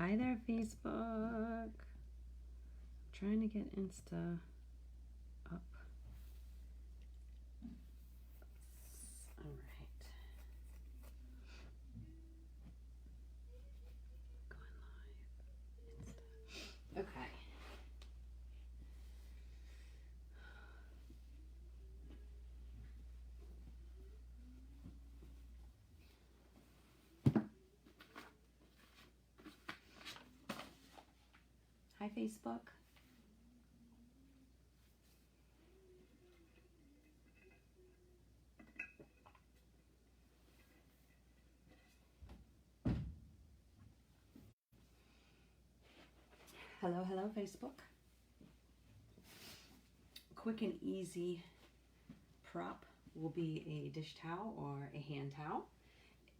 Hi there, Facebook. I'm trying to get Insta up. All right. Going live. Insta. Okay. Hi, Facebook. Hello, hello, Facebook. Quick and easy prop will be a dish towel or a hand towel.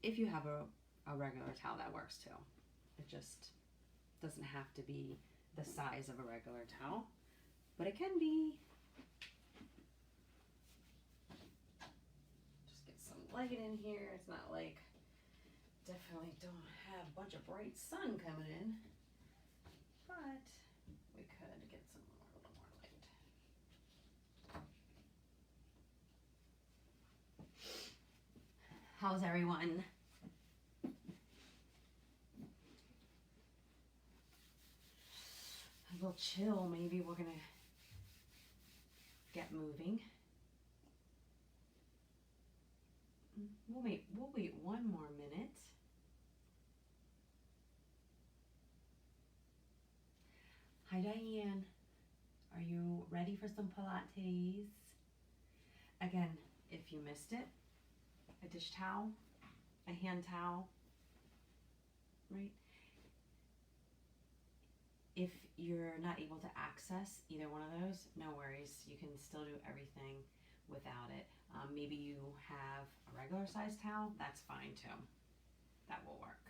If you have a regular towel, that works too. It just doesn't have to be the size of a regular towel, but it can be. Just get some light in here. It's not like, definitely don't have a bunch of bright sun coming in, but we could get some more, a little more light. How's everyone? A little chill, maybe we're gonna get moving. We'll wait one more minute. Hi Diane, are you ready for some Pilates? Again, if you missed it, a dish towel, a hand towel, right? If you're not able to access either one of those, no worries. You can still do everything without it. Maybe you have a regular size towel, that's fine too. That will work.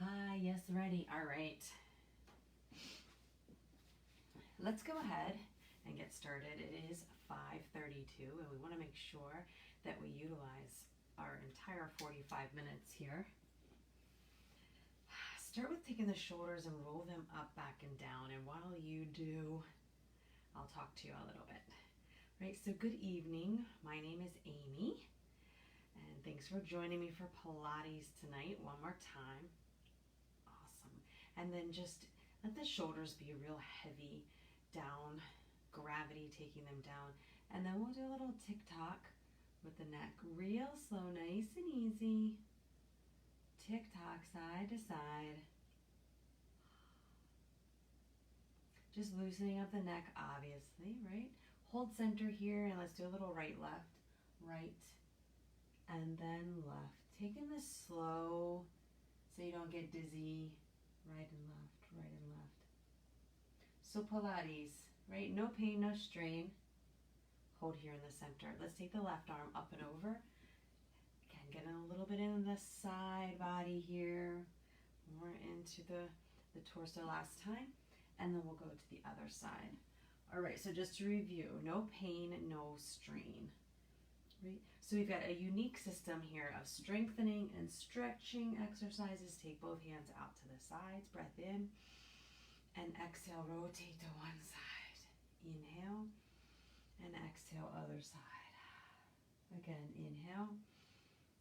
Hi, yes, ready. All right. Let's go ahead and get started. It is 5:32 and we want to make sure that we utilize our entire 45 minutes here. Start with taking the shoulders and roll them up, back, and down. And while you do, I'll talk to you a little bit. Right, so good evening. My name is Aimee, and thanks for joining me for Pilates tonight one more time. Awesome. And then just let the shoulders be real heavy down, gravity taking them down. And then we'll do a little tick-tock with the neck. Real slow, nice and easy. Tick-tock, side to side. Just loosening up the neck, obviously, right? Hold center here, and let's do a little right, left, right, and then left. Taking this slow so you don't get dizzy. Right and left, right and left. So Pilates, right? No pain, no strain. Hold here in the center. Let's take the left arm up and over. Again, getting a little bit in the side body here. More into the torso last time. And then we'll go to the other side. All right, so just to review, no pain, no strain. Right? So we've got a unique system here of strengthening and stretching exercises. Take both hands out to the sides, breath in, and exhale, rotate to one side. Inhale, and exhale, other side. Again, inhale,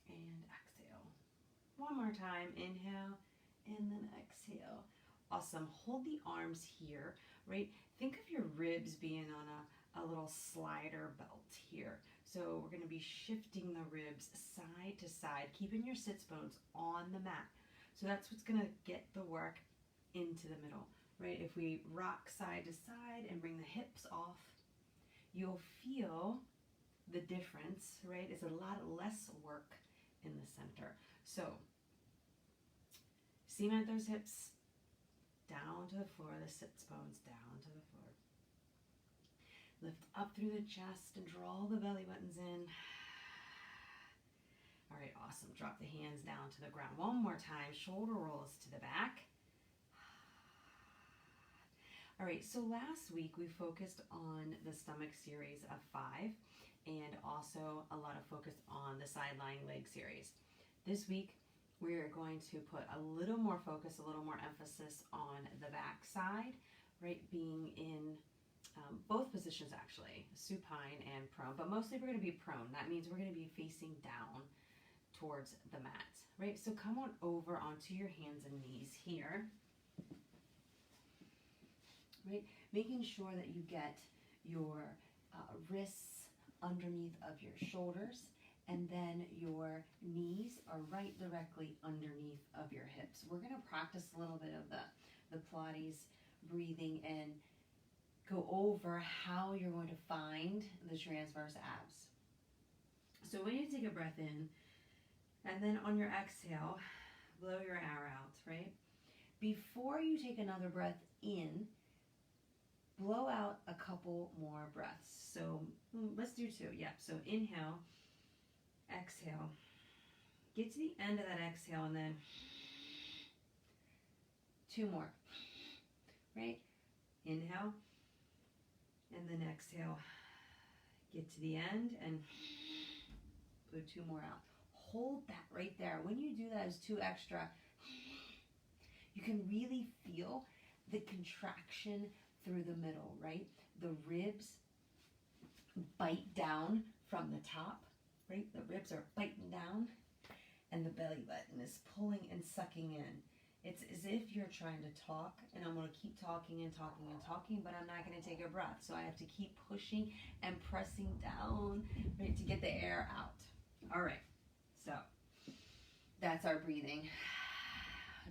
and exhale. One more time, inhale, and then exhale. Awesome. Hold the arms here, right? Think of your ribs being on a little slider belt here. So we're going to be shifting the ribs side to side, keeping your sits bones on the mat. So that's what's going to get the work into the middle, right? If we rock side to side and bring the hips off, you'll feel the difference, right? It's a lot less work in the center. So cement those hips down to the floor, the sits bones down to the floor. Lift up through the chest and draw the belly buttons in. All right, awesome. Drop the hands down to the ground. One more time, shoulder rolls to the back. All right, so last week we focused on the stomach series of 5 and also a lot of focus on the side lying leg series. This week we're going to put a little more focus, a little more emphasis on the back side, right? Being in both positions actually, supine and prone, but mostly we're going to be prone. That means we're going to be facing down towards the mat, right? So come on over onto your hands and knees here, right? Making sure that you get your wrists underneath of your shoulders, and then your knees are right directly underneath of your hips. We're going to practice a little bit of the Pilates breathing and go over how you're going to find the transverse abs. So when you take a breath in, and then on your exhale, blow your air out, right? Before you take another breath in, blow out a couple more breaths. So let's do 2. Yep. So inhale, exhale. Get to the end of that exhale and then 2 more, right? Inhale and then exhale. Get to the end and blow 2 more out. Hold that right there. When you do that as 2 extra, you can really feel the contraction through the middle, right? The ribs bite down from the top, right? The ribs are biting down and the belly button is pulling and sucking in. It's as if you're trying to talk, and I'm going to keep talking and talking and talking, but I'm not going to take a breath. So I have to keep pushing and pressing down, right, to get the air out. All right. So that's our breathing.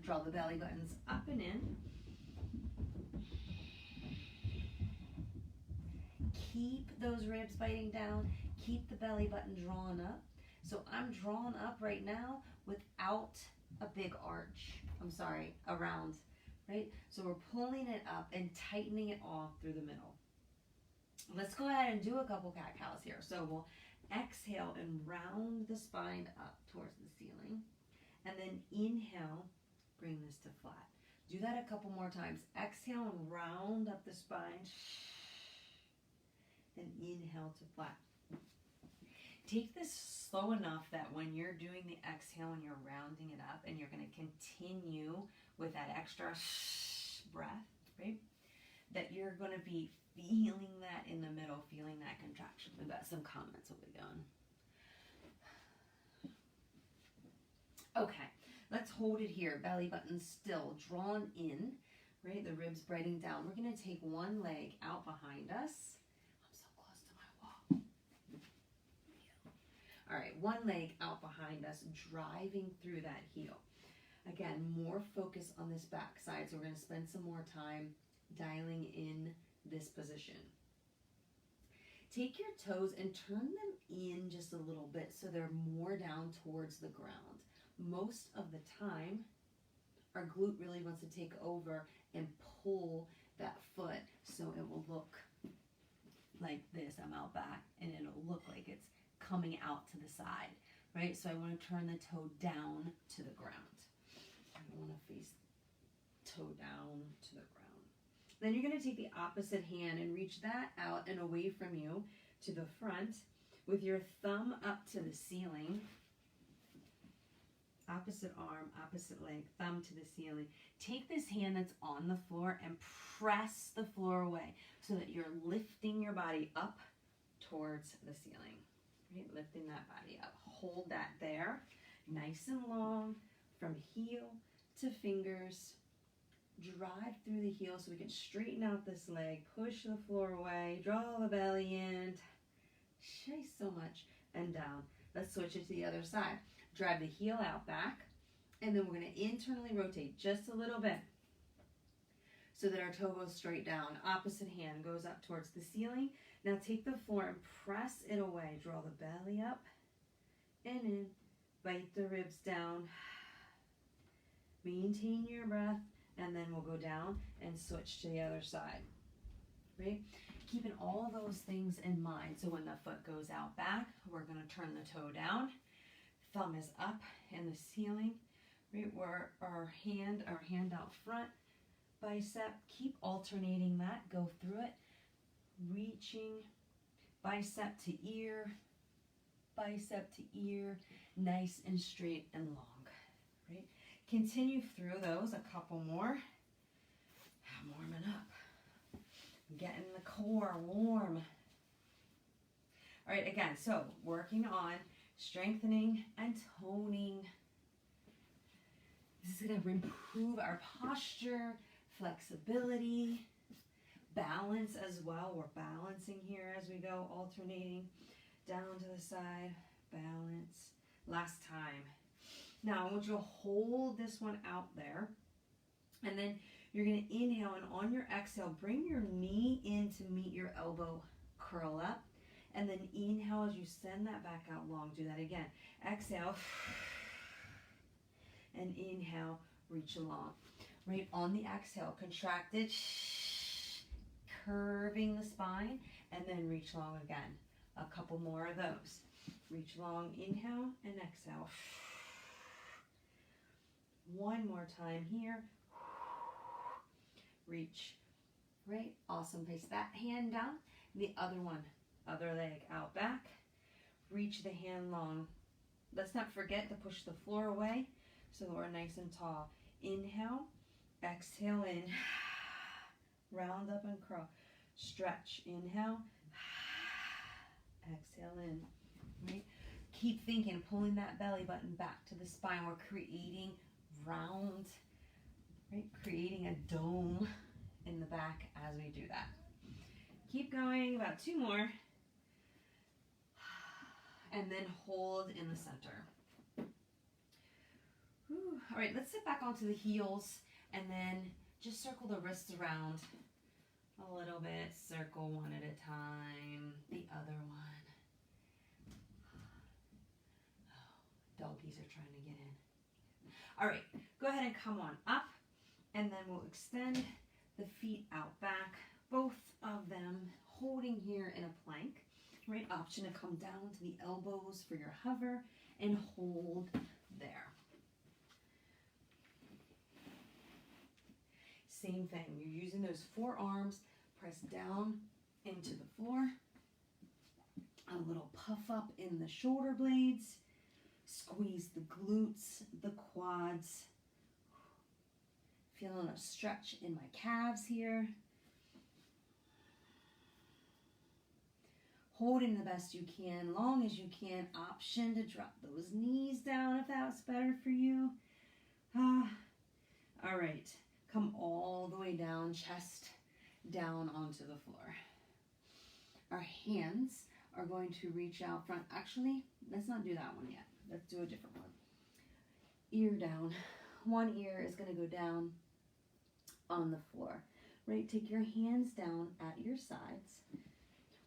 Draw the belly buttons up and in. Keep those ribs biting down. Keep the belly button drawn up. So I'm drawn up right now without a big arch. Around, right? So we're pulling it up and tightening it off through the middle. Let's go ahead and do a couple cat-cows here. So we'll exhale and round the spine up towards the ceiling. And then inhale, bring this to flat. Do that a couple more times. Exhale and round up the spine. Then inhale to flat. Take this slow enough that when you're doing the exhale and you're rounding it up and you're going to continue with that extra breath, right? That you're going to be feeling that in the middle, feeling that contraction. We've got some comments over going. Okay, let's hold it here. Belly button still drawn in, right? The ribs biting down. We're going to take one leg out behind us. I'm so close to my wall. All right, one leg out behind us, driving through that heel. Again, more focus on this back side, so we're going to spend some more time dialing in this position. Take your toes and turn them in just a little bit so they're more down towards the ground. Most of the time, our glute really wants to take over and pull that foot so it will look like this. I'm out back, and it'll look like it's coming out to the side, right? So I want to turn the toe down to the ground. I want to face toe down to the ground. Then you're going to take the opposite hand and reach that out and away from you to the front with your thumb up to the ceiling. Opposite arm, opposite leg, thumb to the ceiling. Take this hand that's on the floor and press the floor away so that you're lifting your body up towards the ceiling. Right? Lifting that body up. Hold that there, nice and long, from heel to fingers. Drive through the heel so we can straighten out this leg, push the floor away, draw the belly in, chase so much, and down. Let's switch it to the other side. Drive the heel out back, and then we're going to internally rotate just a little bit so that our toe goes straight down. Opposite hand goes up towards the ceiling. Now take the floor and press it away. Draw the belly up and in. Bite the ribs down. Maintain your breath, and then we'll go down and switch to the other side. Right? Keeping all those things in mind. So when the foot goes out back, we're going to turn the toe down. Thumb is up in the ceiling. Right? Where our hand out front. Bicep. Keep alternating that. Go through it. Reaching, bicep to ear, nice and straight and long, Continue through those, a couple more. I'm warming up. Getting the core warm. All right, again, so working on strengthening and toning. This is going to improve our posture, flexibility, balance as well. We're balancing here as we go, alternating down to the side, balance. Last time. Now I want you to hold this one out there, and then you're going to inhale, and on your exhale, bring your knee in to meet your elbow, curl up, and then inhale as you send that back out long. Do that again. Exhale, and inhale, reach along. Right on the exhale, contracted, curving the spine, and then reach long again. A couple more of those. Reach long, inhale, and exhale. One more time here. Reach. Right, awesome. Place that hand down. The other one, other leg out back. Reach the hand long. Let's not forget to push the floor away so that we're nice and tall. Inhale, exhale in. Round up and curl. Stretch. Inhale, exhale in. Right? Keep thinking, pulling that belly button back to the spine. We're creating round, right? Creating a dome in the back as we do that. Keep going, about two more. And then hold in the center. Whew. All right, let's sit back onto the heels and then just circle the wrists around a little bit. Circle one at a time. The other one. Doggies are trying to get in. All right, go ahead and come on up, and then we'll extend the feet out back, both of them holding here in a plank. Right, option to come down to the elbows for your hover and hold there. Same thing, you're using those forearms, press down into the floor, a little puff up in the shoulder blades. Squeeze the glutes, the quads. Feeling a stretch in my calves here. Holding the best you can, long as you can. Option to drop those knees down if that's better for you. All right, come all the way down, chest down onto the floor. Our hands are going to reach out front. Actually, let's not do that one yet. Let's do a different one. Ear down. One ear is going to go down on the floor. Right? Take your hands down at your sides.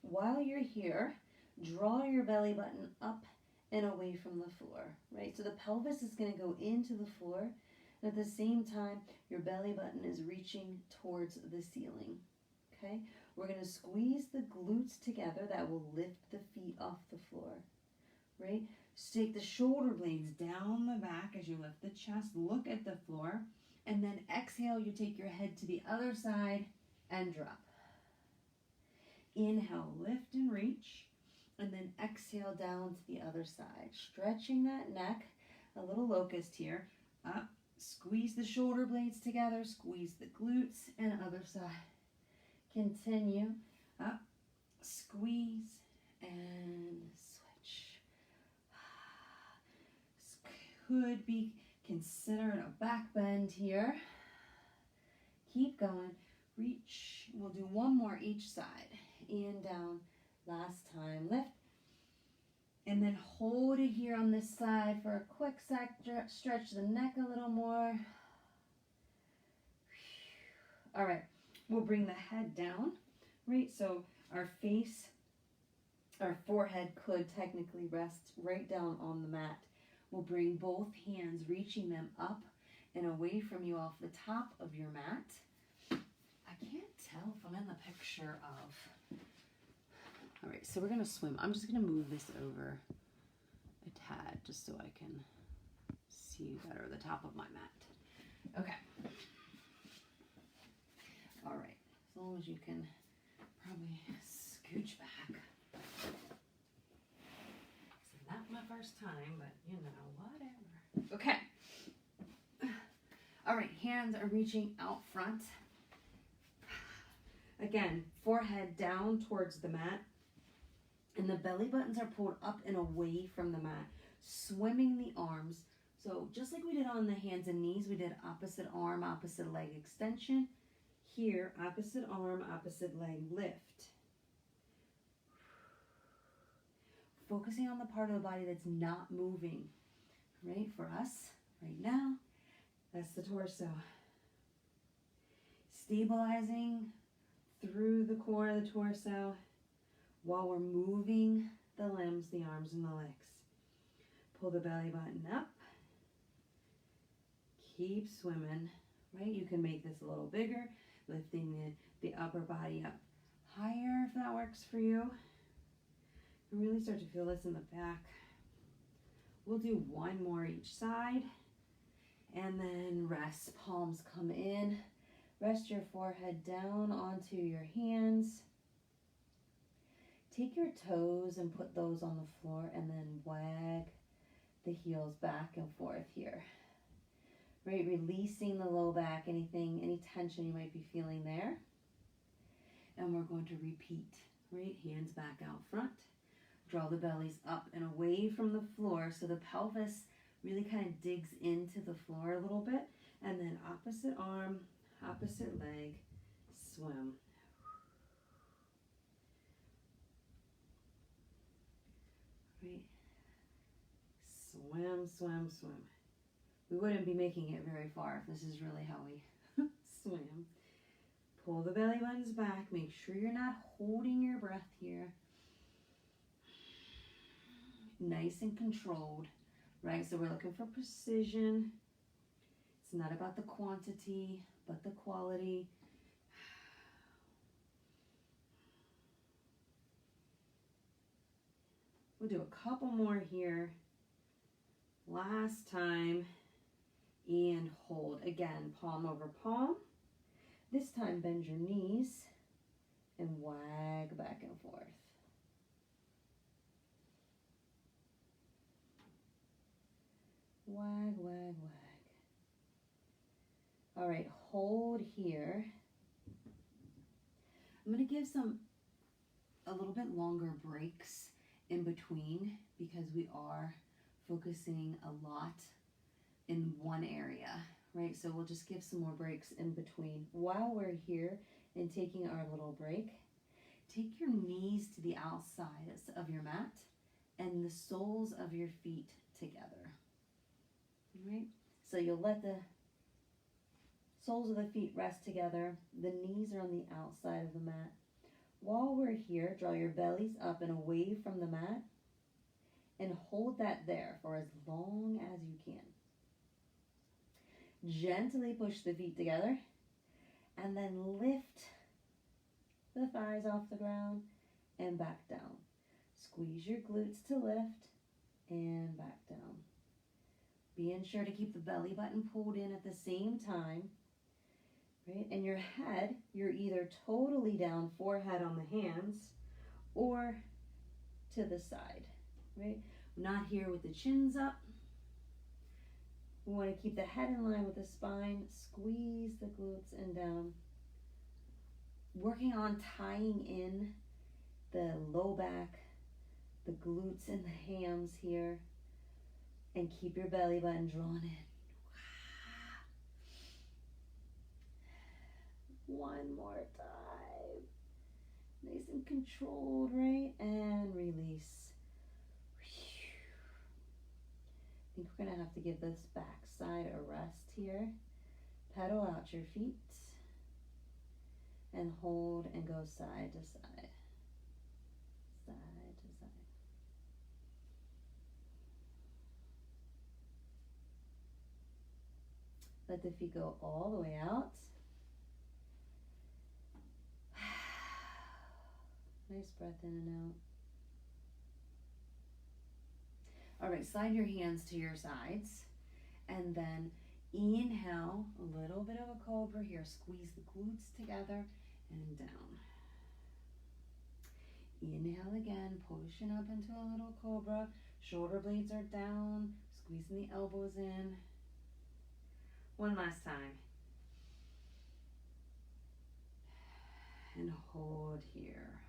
While you're here, draw your belly button up and away from the floor. Right? So the pelvis is going to go into the floor. And at the same time, your belly button is reaching towards the ceiling. Okay? We're going to squeeze the glutes together. That will lift the feet off the floor. Right? So take the shoulder blades down the back as you lift the chest, look at the floor, and then exhale, you take your head to the other side and drop. Inhale, lift and reach, and then exhale down to the other side. Stretching that neck, a little locust here, up, squeeze the shoulder blades together, squeeze the glutes, and other side. Continue, up, squeeze, and could be considered a back bend here. Keep going. Reach. We'll do one more each side. In, down. Last time. Lift. And then hold it here on this side for a quick sec. Stretch the neck a little more. All right. We'll bring the head down. Right? So our face, our forehead could technically rest right down on the mat. We'll bring both hands, reaching them up and away from you off the top of your mat. I can't tell if I'm in the picture of... All right, so we're going to swim. I'm just going to move this over a tad just so I can see better the top of my mat. Okay. All right, as long as you can probably scooch back. Not my first time, but you know, whatever. Okay. All right, hands are reaching out front. Again, forehead down towards the mat. And the belly buttons are pulled up and away from the mat. Swimming the arms. So just like we did on the hands and knees, we did opposite arm, opposite leg extension. Here, opposite arm, opposite leg lift. Focusing on the part of the body that's not moving. Right, for us, right now, that's the torso. Stabilizing through the core of the torso while we're moving the limbs, the arms and the legs. Pull the belly button up. Keep swimming, right? You can make this a little bigger, lifting the upper body up higher if that works for you. And really start to feel this in the back. We'll do one more each side, and then rest. Palms come in. Rest your forehead down onto your hands. Take your toes and put those on the floor, and then wag the heels back and forth here. Right, releasing the low back, any tension you might be feeling there. And we're going to repeat, right? Hands back out front. Draw the bellies up and away from the floor so the pelvis really kind of digs into the floor a little bit. And then opposite arm, opposite leg, swim. Right. Swim, swim, swim. We wouldn't be making it very far if this is really how we swim. Pull the belly buttons back. Make sure you're not holding your breath here. Nice and controlled, right? So we're looking for precision. It's not about the quantity, but the quality. We'll do a couple more here. Last time. And hold. Again, palm over palm. This time bend your knees and wag back and forth. Wag, wag, wag. All right, hold here. I'm going to give a little bit longer breaks in between because we are focusing a lot in one area, right? So we'll just give some more breaks in between. While we're here and taking our little break, take your knees to the outside of your mat and the soles of your feet together. All right? So you'll let the soles of the feet rest together. The knees are on the outside of the mat. While we're here, draw your bellies up and away from the mat and hold that there for as long as you can. Gently push the feet together and then lift the thighs off the ground and back down. Squeeze your glutes to lift and back down. Being sure to keep the belly button pulled in at the same time, right? And your head, you're either totally down, forehead on the hands, or to the side, right? Not here with the chins up. We want to keep the head in line with the spine, squeeze the glutes and down. Working on tying in the low back, the glutes and the hams here, and keep your belly button drawn in. One more time. Nice and controlled, right? And release. I think we're going to have to give this back side a rest here. Pedal out your feet and hold and go side to side. Side to side. Let the feet go all the way out. Nice breath in and out. All right, slide your hands to your sides and then inhale, a little bit of a cobra here. Squeeze the glutes together and down. Inhale again, pushing up into a little cobra. Shoulder blades are down, squeezing the elbows in. One last time. And hold here.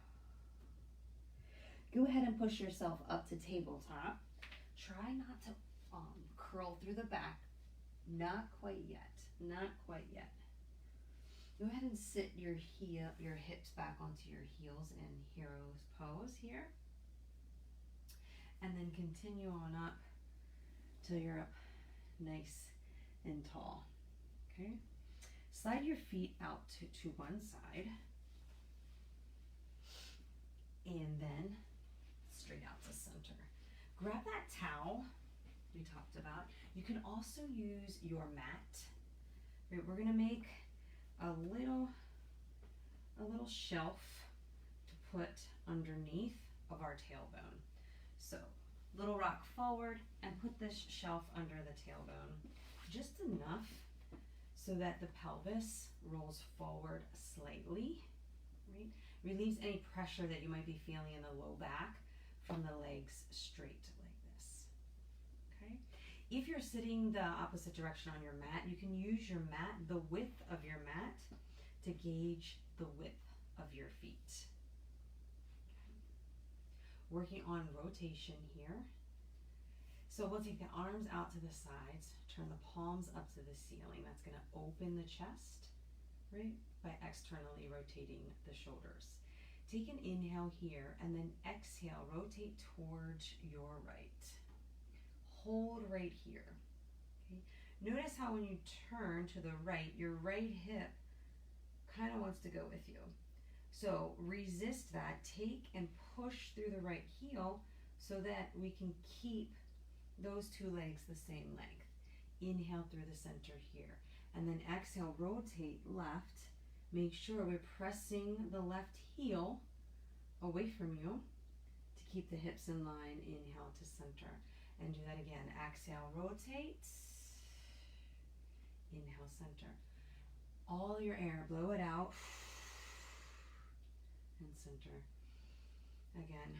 Go ahead and push yourself up to tabletop. Try not to curl through the back. Not quite yet. Not quite yet. Go ahead and sit your hips back onto your heels in hero's pose here. And then continue on up till you're up nice and tall. Okay? Slide your feet out to one side. And then straight out to center. Grab that towel we talked about. You can also use your mat. Right, we're gonna make a little shelf to put underneath of our tailbone. So, little rock forward and put this shelf under the tailbone. Just enough so that the pelvis rolls forward slightly, right? Relieves any pressure that you might be feeling in the low back from the legs straight like this, okay? If you're sitting the opposite direction on your mat, you can use your mat, the width of your mat, to gauge the width of your feet. Okay. Working on rotation here. So we'll take the arms out to the sides, turn the palms up to the ceiling. That's gonna open the chest, right? By externally rotating the shoulders. Take an inhale here and then exhale, rotate towards your right. Hold right here. Okay? Notice how when you turn to the right, your right hip kind of wants to go with you. So resist that, take and push through the right heel so that we can keep those two legs the same length. Inhale through the center here. And then exhale, rotate left. Make sure we're pressing the left heel away from you to keep the hips in line. Inhale to center. And do that again. Exhale, rotate. Inhale, center. All your air, blow it out. And center. Again.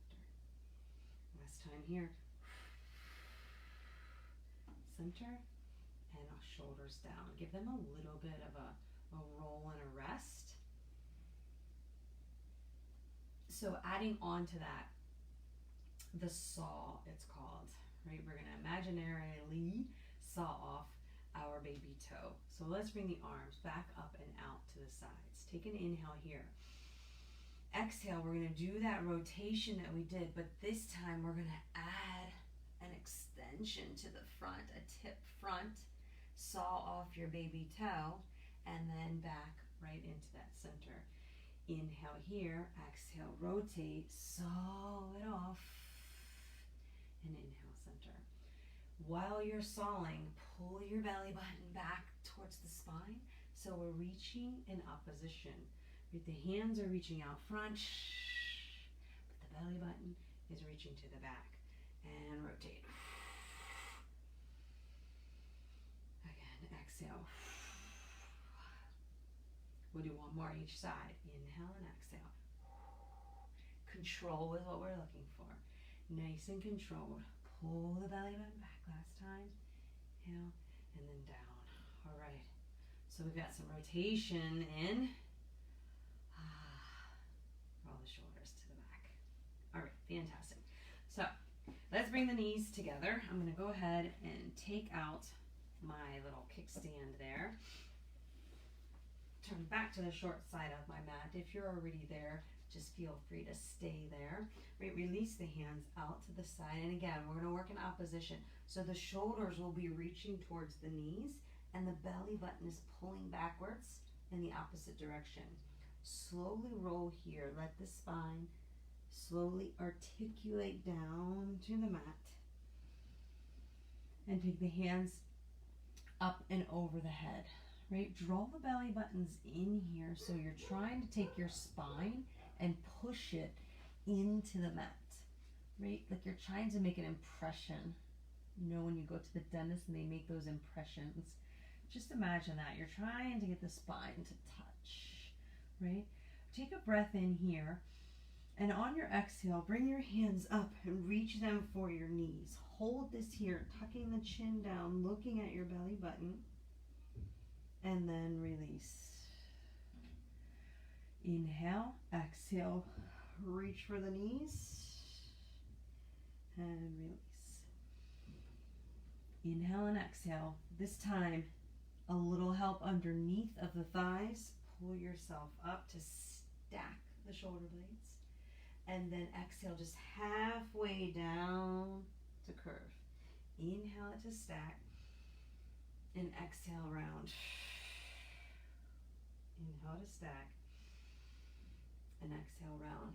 Center. Last time here. Center. And our shoulders down. Give them a little bit of a roll and a rest. So adding on to that, the saw, it's called, right? We're gonna imaginarily saw off our baby toe. So let's bring the arms back up and out to the sides. Take an inhale here. Exhale, we're gonna do that rotation that we did, but this time we're gonna add an extension to the front, a tip front, saw off your baby toe, and then back right into that center. Inhale here, exhale, rotate, saw it off, and inhale, center. While you're sawing, pull your belly button back towards the spine, so we're reaching in opposition. The hands are reaching out front, but the belly button is reaching to the back. And rotate. Again, exhale. We'll do one more each side. Inhale and exhale. Control is what we're looking for. Nice and controlled. Pull the belly button back last time. Inhale and then down. All right. So we've got some rotation in. Roll the shoulders to the back. All right, fantastic. So let's bring the knees together. I'm going to go ahead and take out my little kickstand there. Turn back to the short side of my mat. If you're already there, just feel free to stay there. Right, release the hands out to the side. And again, we're going to work in opposition. So the shoulders will be reaching towards the knees and the belly button is pulling backwards in the opposite direction. Slowly roll here. Let the spine slowly articulate down to the mat. And take the hands up and over the head. Right? Draw the belly buttons in here so you're trying to take your spine and push it into the mat. Right? Like you're trying to make an impression. You know when you go to the dentist and they make those impressions. Just imagine that. You're trying to get the spine to touch. Right? Take a breath in here. And on your exhale, bring your hands up and reach them for your knees. hold this here, tucking the chin down, looking at your belly button, and then release. Inhale, exhale, reach for the knees, and release. Inhale and exhale. This time, a little help underneath of the thighs. Pull yourself up to stack the shoulder blades. And then exhale, just halfway down to curve. Inhale it to stack. And exhale, round. Inhale to stack. And exhale, round.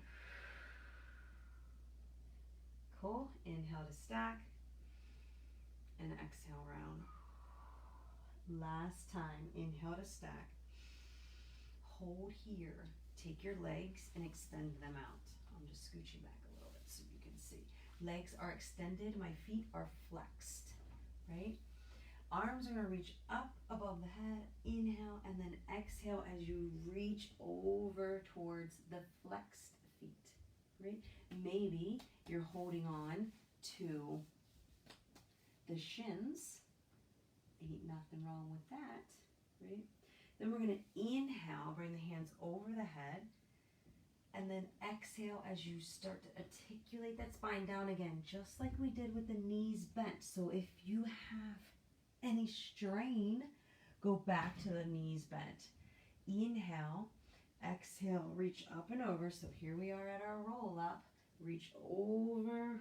Cool. Inhale to stack. And exhale, round. Last time. Inhale to stack. Hold here. Take your legs and extend them out. I'm just scooching back a little bit so you can see. Legs are extended. My feet are flexed. Right? Arms are going to reach up above the head. Inhale and then exhale as you reach over towards the flexed feet. Right? Maybe you're holding on to the shins. Ain't nothing wrong with that. Right? Then we're going to inhale, bring the hands over the head. And then exhale as you start to articulate that spine down again, just like we did with the knees bent. So if you have any strain, go back to the knees bent. Inhale, exhale, reach up and over. So here we are at our roll up. Reach over.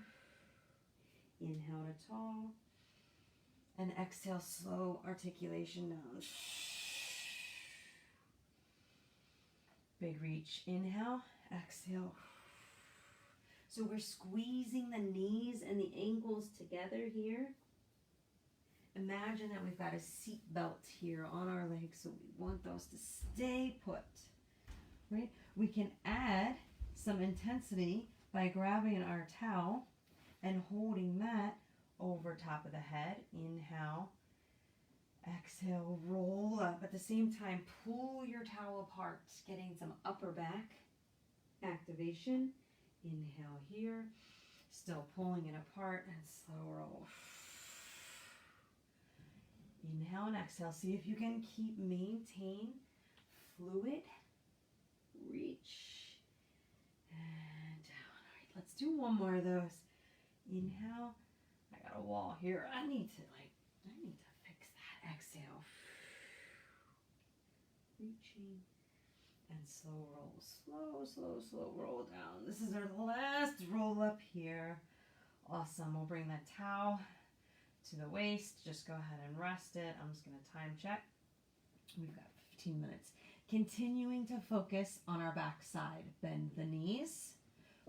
Inhale to tall. And exhale, slow articulation down. Big reach. Inhale, exhale. So we're squeezing the knees and the ankles together here. Imagine that we've got a seat belt here on our legs, so we want those to stay put. Right? We can add some intensity by grabbing our towel and holding that over top of the head. Inhale. Exhale, roll up. At the same time, pull your towel apart, getting some upper back activation. Inhale here. Still pulling it apart and slow roll. Inhale and exhale. See if you can maintain fluid. Reach. And down. All right, let's do one more of those. Inhale. I got a wall here. I need to fix that. Exhale. Reaching. And slow roll. Slow roll down. This is our last roll up here. Awesome. We'll bring that towel to the waist. Just go ahead and rest it. I'm just going to time check. We've got 15 minutes. Continuing to focus on our back side. Bend the knees,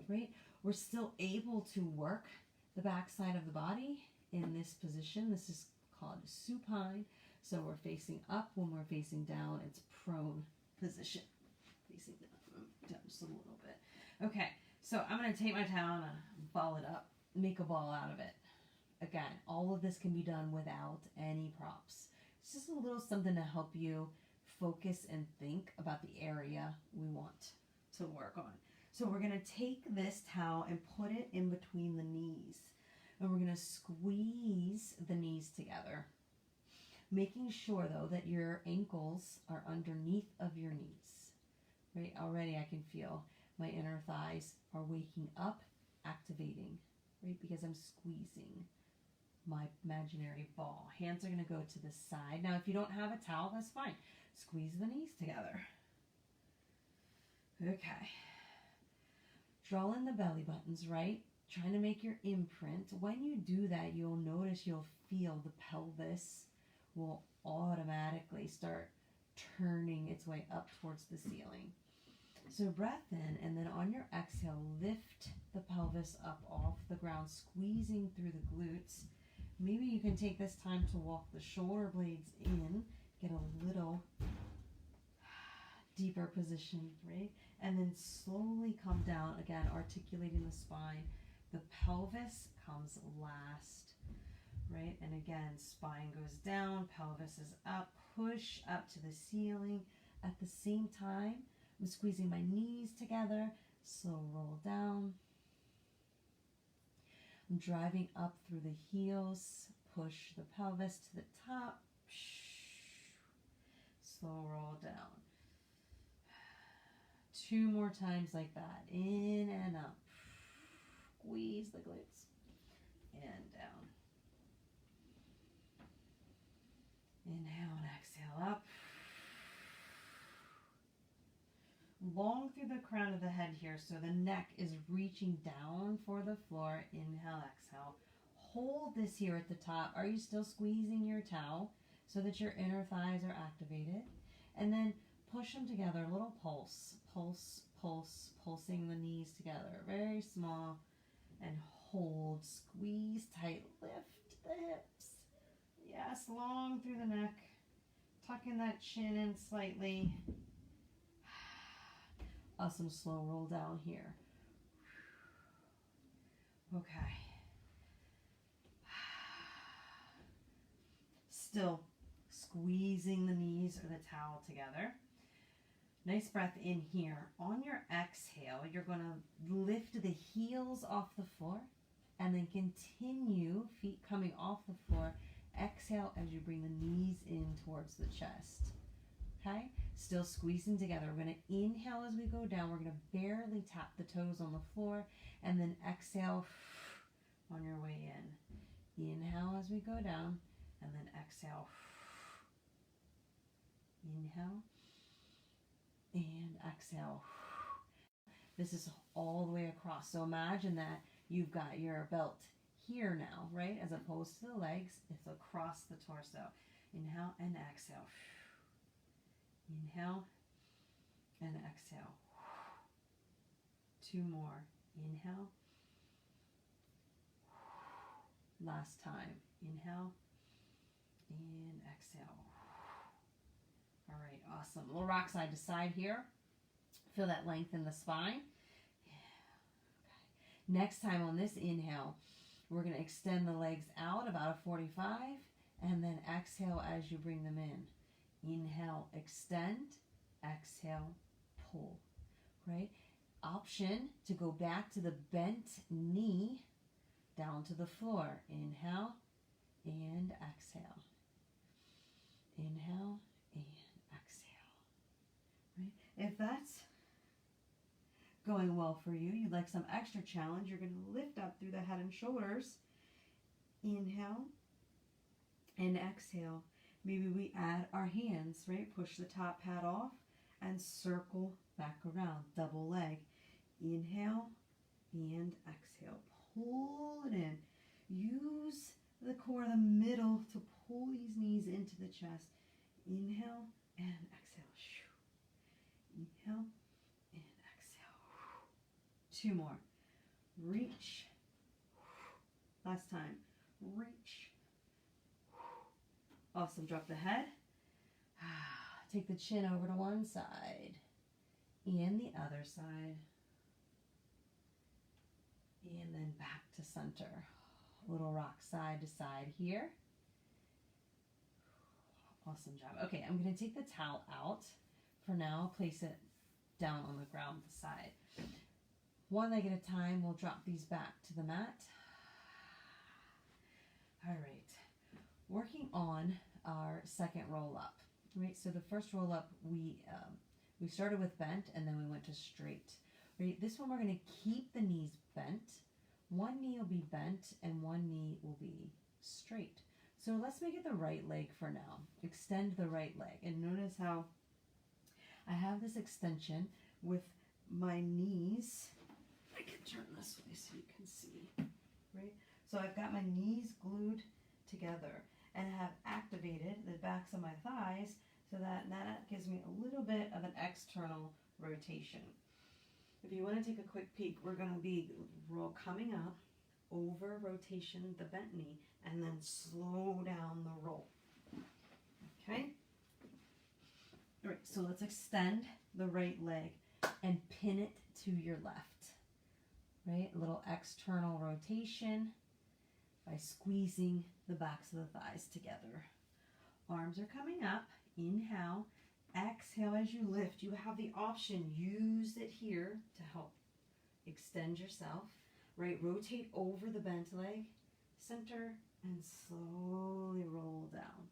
right? We're still able to work the back side of the body in this position. This is called supine. So we're facing up. When we're facing down, it's prone position. Facing down just a little bit. Okay, so I'm going to take my towel and ball it up. Make a ball out of it. Again, all of this can be done without any props. It's just a little something to help you focus and think about the area we want to work on. So we're going to take this towel and put it in between the knees. And we're going to squeeze the knees together. Making sure, though, that your ankles are underneath of your knees. Right? Already I can feel my inner thighs are waking up, activating. Right? Because I'm squeezing my imaginary ball. Hands are going to go to the side. Now, if you don't have a towel, that's fine. Squeeze the knees together. Okay. Draw in the belly buttons, right? Trying to make your imprint. When you do that, you'll notice you'll feel the pelvis will automatically start turning its way up towards the ceiling. So breath in, and then on your exhale, lift the pelvis up off the ground, squeezing through the glutes. Maybe you can take this time to walk the shoulder blades in, get a little deeper position, right? And then slowly come down, again, articulating the spine. The pelvis comes last, right? And again, spine goes down, pelvis is up, push up to the ceiling. At the same time, I'm squeezing my knees together, slow roll down. driving up through the heels. Push the pelvis to the top. Slow roll down. 2 more times like that. In and up. Squeeze the glutes. And down. Inhale and exhale up. Long through the crown of the head here, so the neck is reaching down for the floor. Inhale, exhale. Hold this here at the top. Are you still squeezing your towel so that your inner thighs are activated? And then push them together, a little pulse, pulse, pulse, pulsing the knees together. Very small. And hold, squeeze tight, lift the hips. Yes, long through the neck. Tucking that chin in slightly. Awesome, slow roll down here. Okay. Still squeezing the knees or the towel together. Nice breath in here. On your exhale, you're going to lift the heels off the floor and then continue, feet coming off the floor. Exhale as you bring the knees in towards the chest. Okay? Still squeezing together. We're going to inhale as we go down. We're going to barely tap the toes on the floor and then exhale on your way in. Inhale as we go down and then exhale. Inhale and exhale. This is all the way across. So imagine that you've got your belt here now, right? As opposed to the legs, it's across the torso. Inhale and exhale. Inhale and exhale. 2 more. Inhale. Last time. Inhale and exhale. All right, awesome. We'll rock side to side here. Feel that length in the spine. Yeah. Okay. Next time on this inhale, we're going to extend the legs out about a 45 and then exhale as you bring them in. Inhale, extend, exhale, pull, right? Option to go back to the bent knee down to the floor. Inhale and exhale. Inhale and exhale, right? If that's going well for you, you'd like some extra challenge, you're going to lift up through the head and shoulders. Inhale and exhale. Maybe we add our hands, right? Push the top pad off and circle back around. Double leg. Inhale and exhale. Pull it in. Use the core, the middle, to pull these knees into the chest. Inhale and exhale. Inhale and exhale. 2 more. Reach. Last time. Reach. Awesome. Drop the head. Take the chin over to one side and the other side. And then back to center. Little rock side to side here. Awesome job. Okay, I'm going to take the towel out. For now, place it down on the ground beside. 1 leg at a time, we'll drop these back to the mat. All right. Working on our second roll up, right? So the first roll up, we started with bent and then we went to straight, right? This one we're going to keep the knees bent. 1 knee will be bent and 1 knee will be straight. So let's make it the right leg for now. Extend the right leg and notice how I have this extension with my knees. I can turn this way so you can see, right? So I've got my knees glued together and have activated the backs of my thighs so that gives me a little bit of an external rotation. If you want to take a quick peek, we're going to be coming up over rotation, the bent knee, and then slow down the roll. Okay? All right, so let's extend the right leg and pin it to your left. Right? A little external rotation by squeezing the backs of the thighs together. Arms are coming up. Inhale. Exhale as you lift. You have the option. Use it here to help extend yourself. right? Rotate over the bent leg, center, and slowly roll down.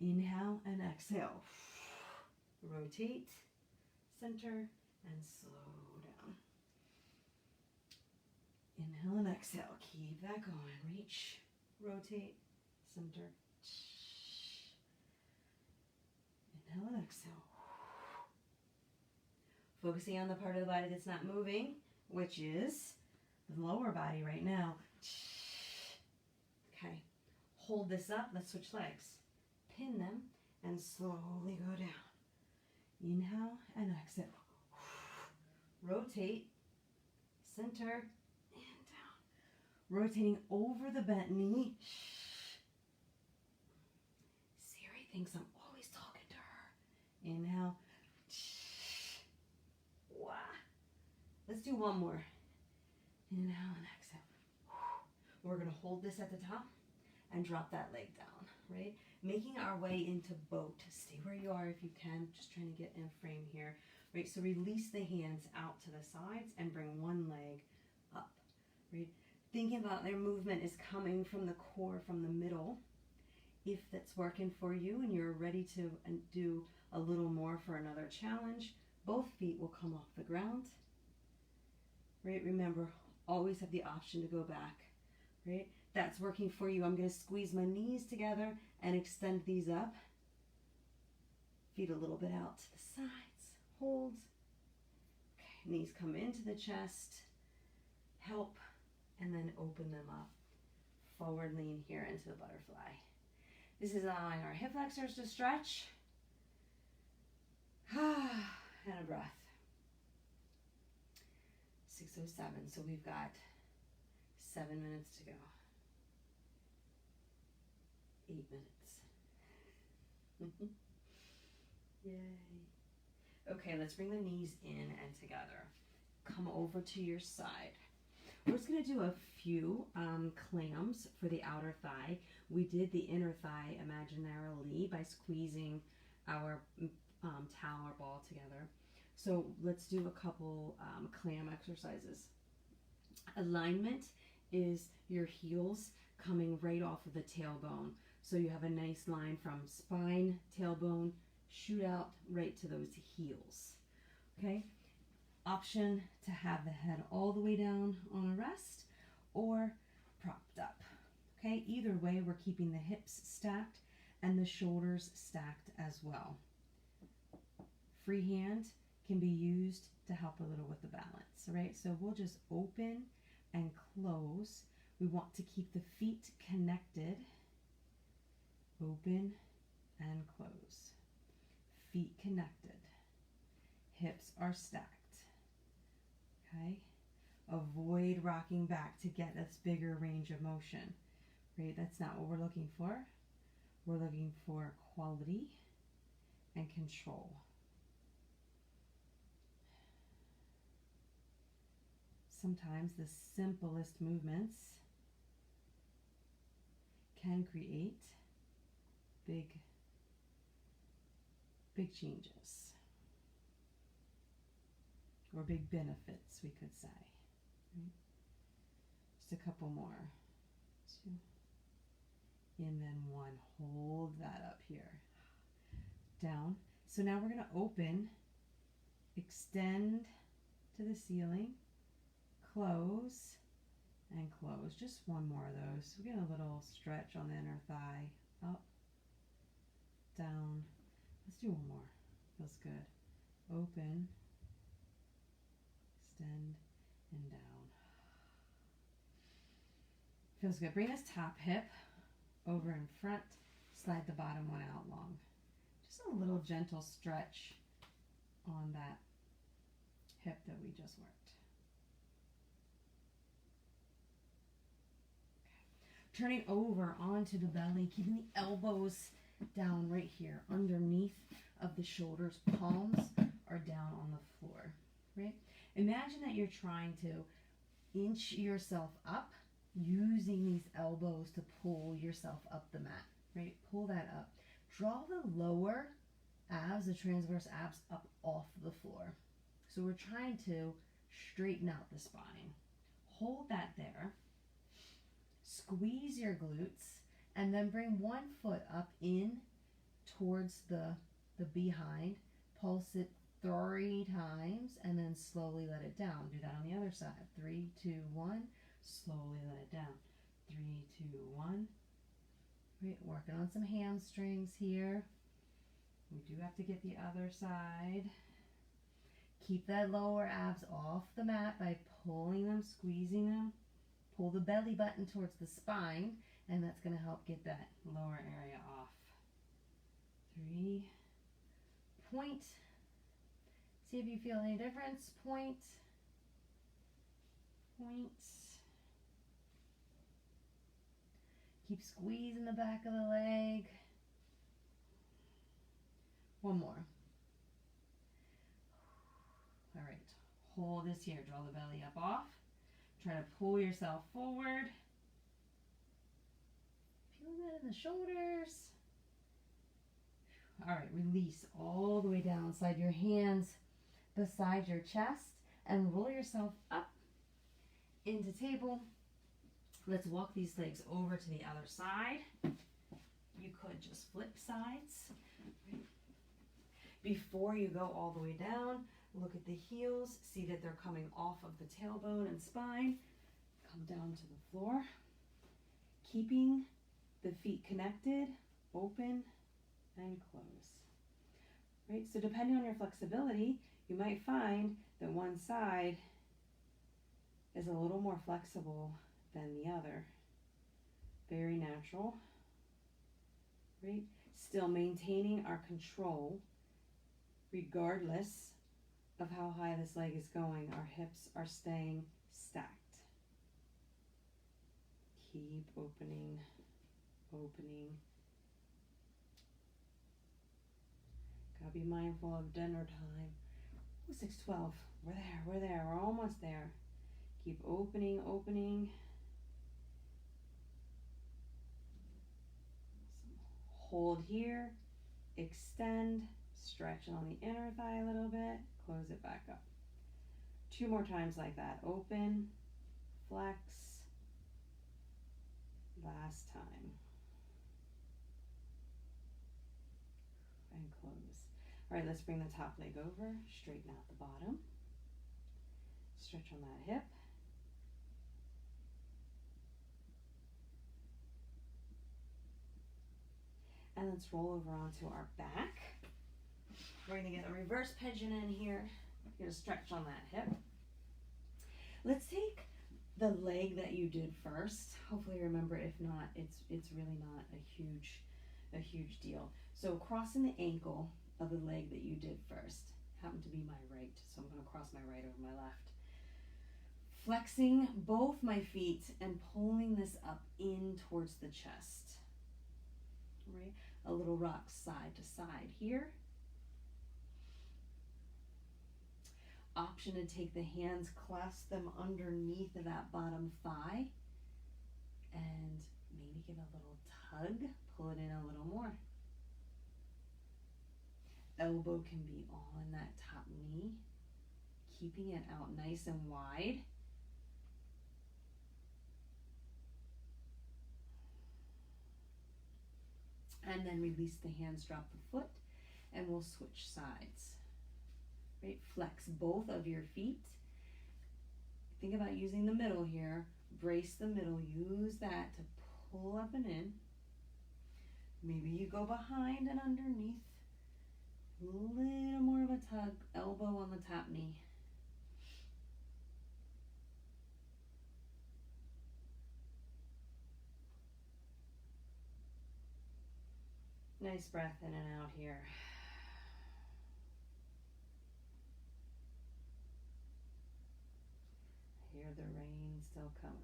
Inhale and exhale. Rotate, center, and slow down. Inhale and exhale. Keep that going. Reach, rotate, center. Inhale and exhale. Focusing on the part of the body that's not moving, which is the lower body right now. Okay. Hold this up. Let's switch legs. Pin them and slowly go down. Inhale and exhale. Rotate, center, and down. Rotating over the bent knee. Siri thinks I'm always talking to her. Inhale. Wow. Let's do one more. Inhale and exhale. We're going to hold this at the top and drop that leg down, right? Making our way into boat. Stay where you are if you can. Just trying to get in frame here, right? So release the hands out to the sides and bring one leg up, right? Thinking about their movement is coming from the core, from the middle. If that's working for you and you're ready to do a little more for another challenge, both feet will come off the ground, right? Remember, always have the option to go back, right? That's working for you. I'm going to squeeze my knees together and extend these up. Feet a little bit out to the sides. Hold. Okay, knees come into the chest. Help. And then open them up. Forward lean here into the butterfly. This is allowing our hip flexors to stretch. And a breath. 6:07. So we've got 7 minutes to go. 8 minutes. Yay. Okay, let's bring the knees in and together. Come over to your side. We're just going to do a few clams for the outer thigh. We did the inner thigh imaginarily by squeezing our towel or ball together. So let's do a couple clam exercises. Alignment is your heels coming right off of the tailbone. So you have a nice line from spine, tailbone, shoot out right to those heels. Okay? Option to have the head all the way down on a rest or propped up. Okay? Either way, we're keeping the hips stacked and the shoulders stacked as well. Free hand can be used to help a little with the balance, right? So we'll just open and close. We want to keep the feet connected. Open and close. Feet connected. Hips are stacked. Okay? Avoid rocking back to get this bigger range of motion. Right? That's not what we're looking for. We're looking for quality and control. Sometimes the simplest movements can create big changes or big benefits, we could say. Right? Just a couple more. 2 and then 1. Hold that up here. Down. So now we're going to open, extend to the ceiling, close, and close. Just one more of those. We get a little stretch on the inner thigh. Up, down. Let's do one more. Feels good. Open, extend, and down. Feels good. Bring this top hip over in front. Slide the bottom one out long. Just a little gentle stretch on that hip that we just worked. Turning over onto the belly, keeping the elbows down right here underneath of the shoulders. Palms are down on the floor, right? Imagine that you're trying to inch yourself up using these elbows to pull yourself up the mat, right? Pull that up. Draw the lower abs, the transverse abs, up off the floor. So we're trying to straighten out the spine. hold that there. Squeeze your glutes, and then bring one foot up in towards the behind. Pulse it 3 times, and then slowly let it down. Do that on the other side. 3, 2, 1. Slowly let it down. 3, 2, 1. Right, working on some hamstrings here. We do have to get the other side. Keep that lower abs off the mat by pulling them, squeezing them. Pull the belly button towards the spine, and that's going to help get that lower area off. 3. Point. See if you feel any difference. Point. Point. Keep squeezing the back of the leg. One more. All right. Hold this here. Draw the belly up off. Try to pull yourself forward. Feel that in the shoulders. All right, release all the way down. Slide your hands beside your chest and roll yourself up into table. Let's walk these legs over to the other side. You could just flip sides. Before you go all the way down, look at the heels. See that they're coming off of the tailbone and spine. Come down to the floor. Keeping the feet connected, open, and close. Right? So depending on your flexibility, you might find that one side is a little more flexible than the other. Very natural. Right? Still maintaining our control regardless of how high this leg is going. Our hips are staying stacked. Keep opening, opening. Gotta be mindful of dinner time. Ooh, 6:12. We're there, we're almost there. Keep opening, opening. Hold here, extend, stretch on the inner thigh a little bit, close it back up. 2 more times like that. Open, flex, last time. And close. All right, let's bring the top leg over, straighten out the bottom. Stretch on that hip. And let's roll over onto our back. We're going to get a reverse pigeon in here. Get a stretch on that hip. Let's take the leg that you did first. Hopefully you remember. If not, it's really not a huge deal. So crossing the ankle of the leg that you did first. Happened to be my right, so I'm going to cross my right over my left. Flexing both my feet and pulling this up in towards the chest. Right? A little rock side to side here. Option to take the hands, clasp them underneath of that bottom thigh, and maybe give a little tug, pull it in a little more. Elbow can be on that top knee, keeping it out nice and wide. And then release the hands, drop the foot, and we'll switch sides. Right? Flex both of your feet. Think about using the middle here. Brace the middle. Use that to pull up and in. Maybe you go behind and underneath. A little more of a tug. Elbow on the top knee. Nice breath in and out here. I hear the rain still coming.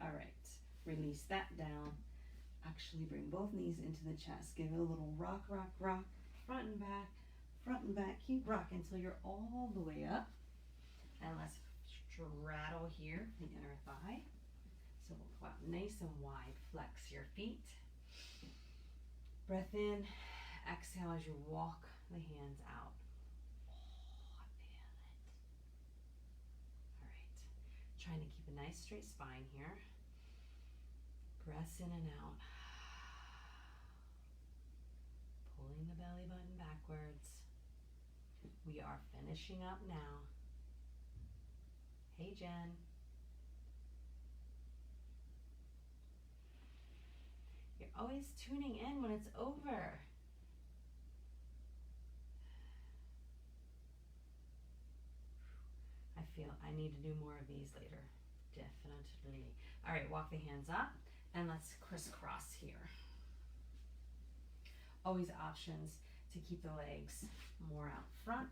All right, release that down. Actually bring both knees into the chest. Give it a little rock, rock, rock. Front and back, front and back. Keep rocking until you're all the way up. And let's straddle here, the inner thigh. So we'll go out nice and wide. Flex your feet. Breath in, exhale as you walk the hands out. Oh, I feel it. All right. Trying to keep a nice straight spine here. Breaths in and out. Pulling the belly button backwards. We are finishing up now. Hey, Jen. You're always tuning in when it's over. I feel I need to do more of these later. Definitely. All right, walk the hands up and let's crisscross here. Always options to keep the legs more out front,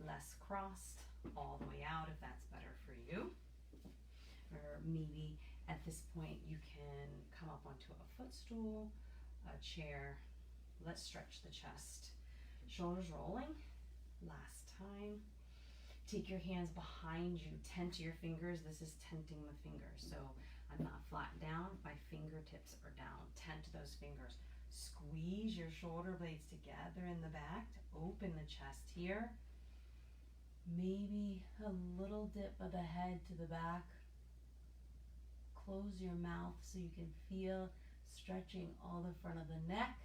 less crossed, all the way out if that's better for you. Or maybe at this point you can come up onto a footstool, a chair. Let's stretch the chest. Shoulders rolling. Last time. Take your hands behind you. Tent your fingers. This is tenting the fingers. So I'm not flat down. My fingertips are down. Tent those fingers. Squeeze your shoulder blades together in the back to open the chest here. Maybe a little dip of the head to the back. Close your mouth so you can feel stretching all the front of the neck.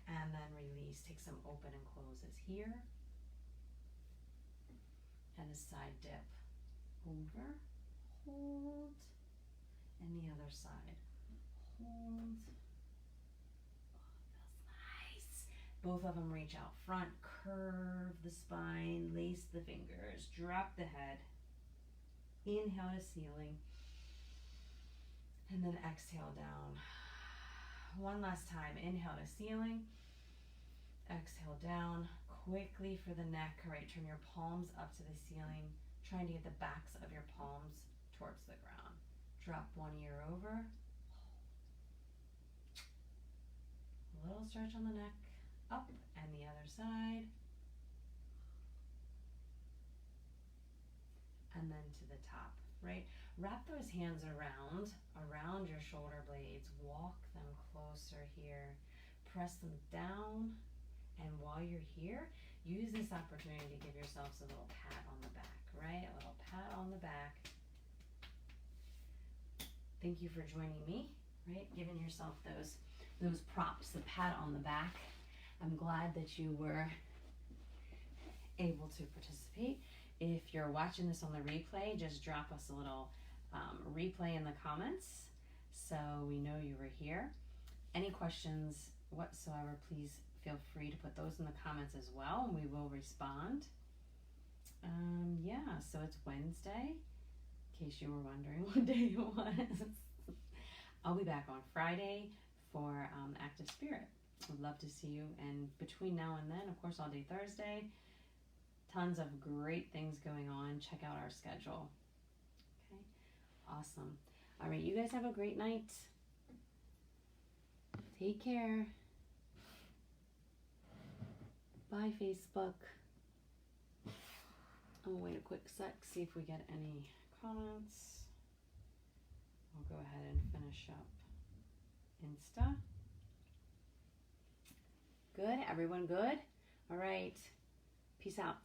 And then release. Take some open and closes here. And a side dip. Over. Hold. And the other side. Hold. Both of them reach out front, curve the spine, lace the fingers, drop the head. Inhale to ceiling. And then exhale down. One last time. Inhale to ceiling. Exhale down. Quickly for the neck. All right, turn your palms up to the ceiling. Trying to get the backs of your palms towards the ground. Drop one ear over. A little stretch on the neck. Up and the other side. And then to the top, right? Wrap those hands around your shoulder blades. Walk them closer here. Press them down. And while you're here, use this opportunity to give yourselves a little pat on the back, right? A little pat on the back. Thank you for joining me, right? Giving yourself those props, the pat on the back. I'm glad that you were able to participate. If you're watching this on the replay, just drop us a little replay in the comments so we know you were here. Any questions whatsoever, please feel free to put those in the comments as well, and we will respond. Yeah, so it's Wednesday, in case you were wondering what day it was. I'll be back on Friday for Active Spirit. Would love to see you. And between now and then, of course, all day Thursday, tons of great things going on. Check out our schedule. Okay, awesome. All right, you guys have a great night. Take care. Bye, Facebook. I'll wait a quick sec, see if we get any comments. I'll go ahead and finish up Insta. Good, everyone good? All right, peace out.